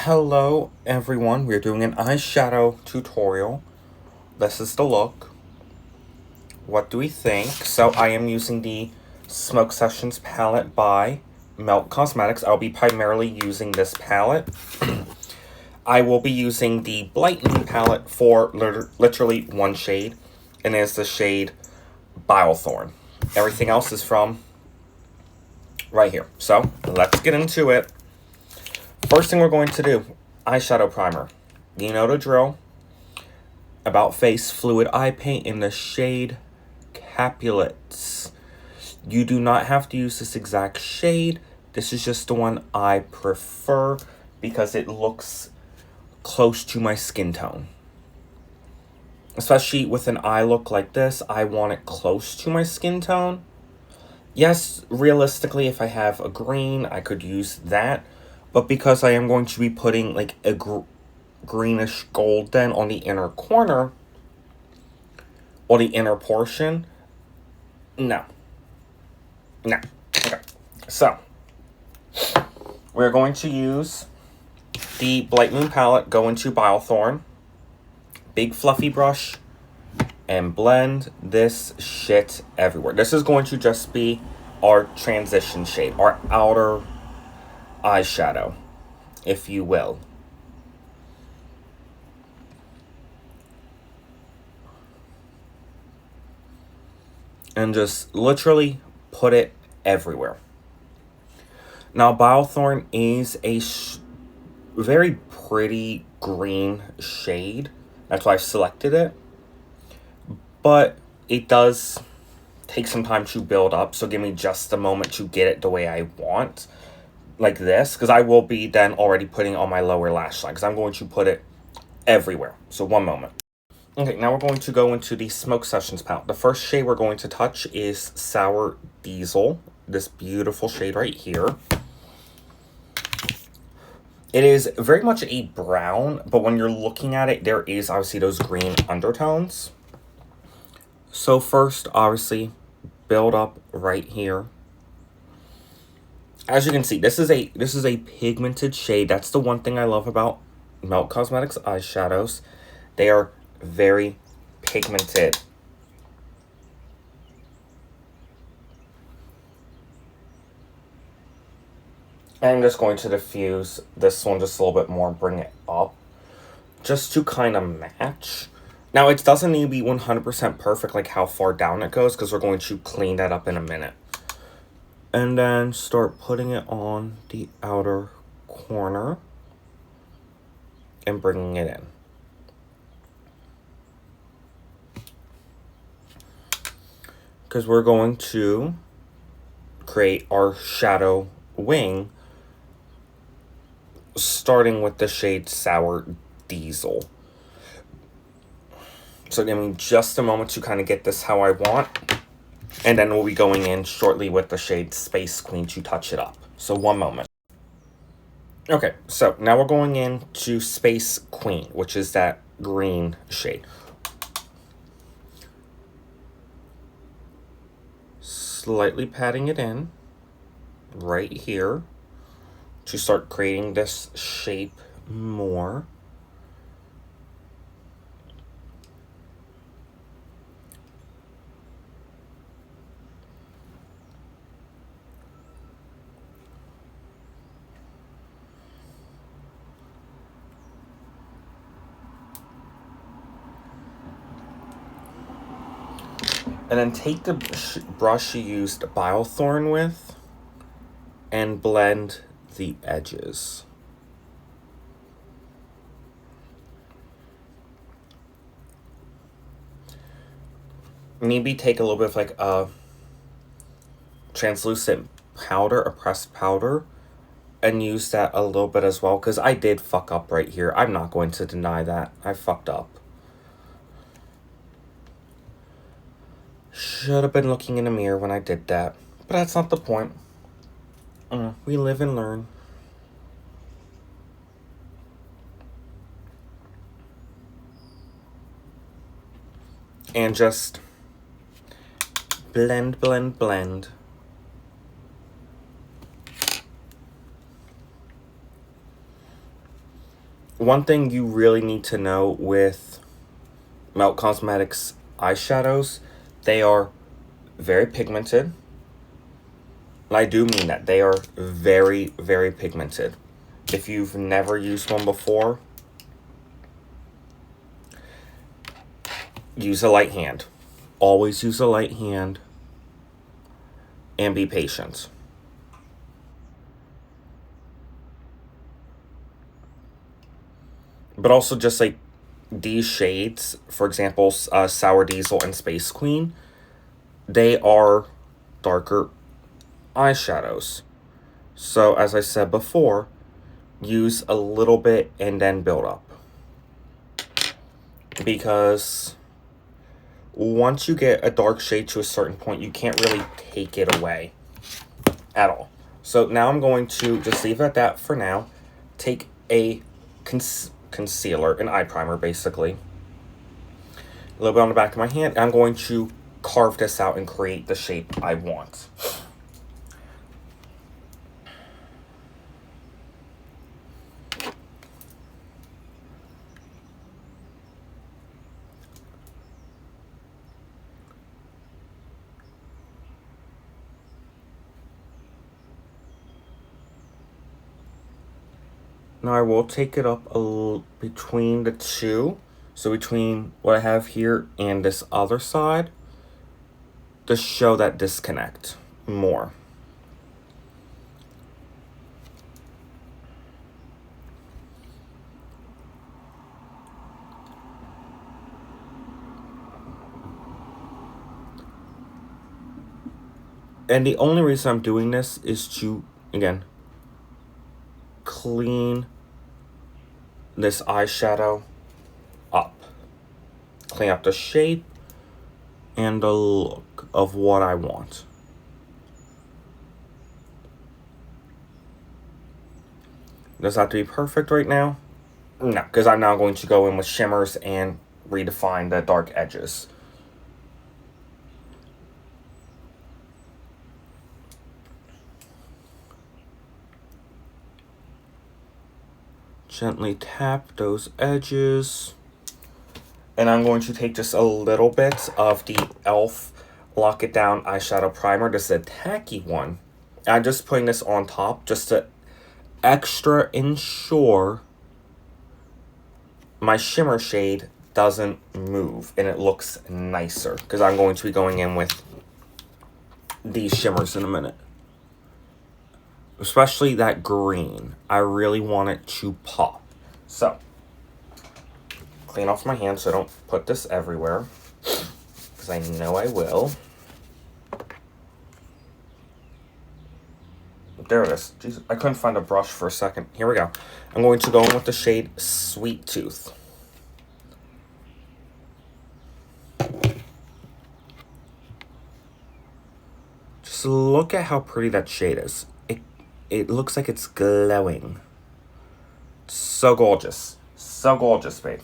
Hello everyone, we're doing an eyeshadow tutorial. This is the look. What do we think? So I am using the Smoke Sessions palette by Melt Cosmetics. I'll be primarily using this palette. I will be using the Blightmoon palette for literally one shade, and it is the shade Bilethorn. Everything else is from right here. So let's get into it. First thing we're going to do, eyeshadow primer. You know the drill. Aboutface Fluid Eye Paint in the shade Capulets. You do not have to use this exact shade. This is just the one I prefer because it looks close to my skin tone. Especially with an eye look like this, I want it close to my skin tone. Yes, realistically, if I have a green, I could use that. But because I am going to be putting like a greenish golden on the inner corner, or the inner portion, no. Okay, so we're going to use the Blightmoon palette, go into Bilethorn, big fluffy brush, and blend this shit everywhere. This is going to just be our transition shade, our outer eyeshadow, if you will. And just literally put it everywhere. Now, Bilethorn is a very pretty green shade. That's why I've selected it. But it does take some time to build up, so give me just a moment to get it the way I want. Like this, because I will be then already putting on my lower lash line, because I'm going to put it everywhere. So one moment. Okay, now we're going to go into the Smoke Sessions palette. The first shade we're going to touch is Sour Diesel. This beautiful shade right here. It is very much a brown, but when you're looking at it, there is obviously those green undertones. So first, obviously, build up right here. As you can see, this is a pigmented shade. That's the one thing I love about Melt Cosmetics eyeshadows. They are very pigmented. I'm just going to diffuse this one just a little bit more, bring it up, just to kind of match. Now, it doesn't need to be 100% perfect, like how far down it goes, because we're going to clean that up in a minute. And then start putting it on the outer corner and bringing it in. Because we're going to create our shadow wing, starting with the shade Sour Diesel. So give me just a moment to kind of get this how I want. And then we'll be going in shortly with the shade Space Queen to touch it up. So one moment. Okay, so now we're going into Space Queen, which is that green shade. Slightly patting it in right here to start creating this shape more. And then take the brush you used Bilethorn with and blend the edges. Maybe take a little bit of like a translucent powder, a pressed powder, and use that a little bit as well, because I did fuck up right here. I'm not going to deny that. I fucked up. Should have been looking in the mirror when I did that. But that's not the point. We live and learn. And just blend, blend, blend. one thing you really need to know with Melt Cosmetics eyeshadows, they are very pigmented. And I do mean that. They are very, very pigmented. If you've never used one before, use a light hand. Always use a light hand. And be patient. But also just like these shades, for example, Sour Diesel and Space Queen, they are darker eyeshadows. So as I said before, use a little bit and then build up. Because once you get a dark shade to a certain point, you can't really take it away at all. So now I'm going to just leave it at that for now. Take a concealer, an eye primer basically. A little bit on the back of my hand. I'm going to carve this out and create the shape I want. Now I will take it up a little between the two, so between what I have here and this other side, to show that disconnect more. And the only reason I'm doing this is to, again, clean this eyeshadow up. Clean up the shape and the look of what I want. Does that have to be perfect right now? No, because I'm now going to go in with shimmers and redefine the dark edges. Gently tap those edges. And I'm going to take just a little bit of the e.l.f. Lock It Down eyeshadow primer. This is a tacky one. I'm just putting this on top just to extra ensure my shimmer shade doesn't move and it looks nicer, because I'm going to be going in with these shimmers in a minute. Especially that green. I really want it to pop. So, clean off my hands so I don't put this everywhere, because I know I will. There it is. Jeez, I couldn't find a brush for a second. Here we go. I'm going to go in with the shade Sweet Tooth. Just look at how pretty that shade is. It looks like it's glowing. So gorgeous. So gorgeous, babe.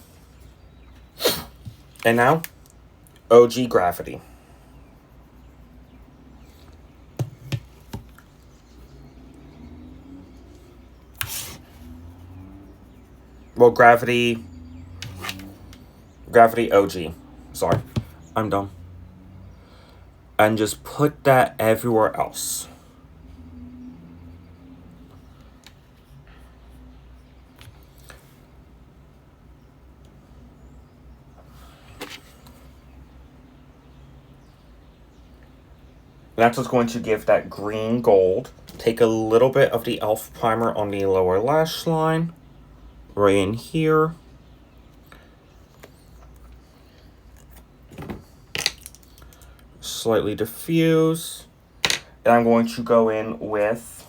And now, OG Gravity. Well, Gravity OG. Sorry. I'm dumb. And just put that everywhere else. That's what's going to give that green gold. Take a little bit of the e.l.f. primer on the lower lash line. Right in here. Slightly diffuse. And I'm going to go in with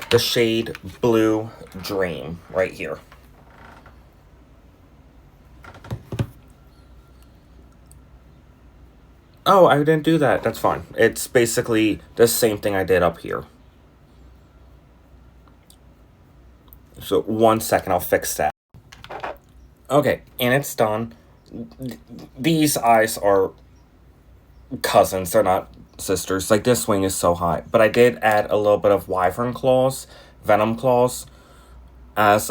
the shade Blue Dream right here. Oh, I didn't do that. That's fine. It's basically the same thing I did up here. So 1 second, I'll fix that. Okay, and it's done. These eyes are cousins. They're not sisters. Like, this wing is so high. But I did add a little bit of Wyvern Claws, Venom Claws, as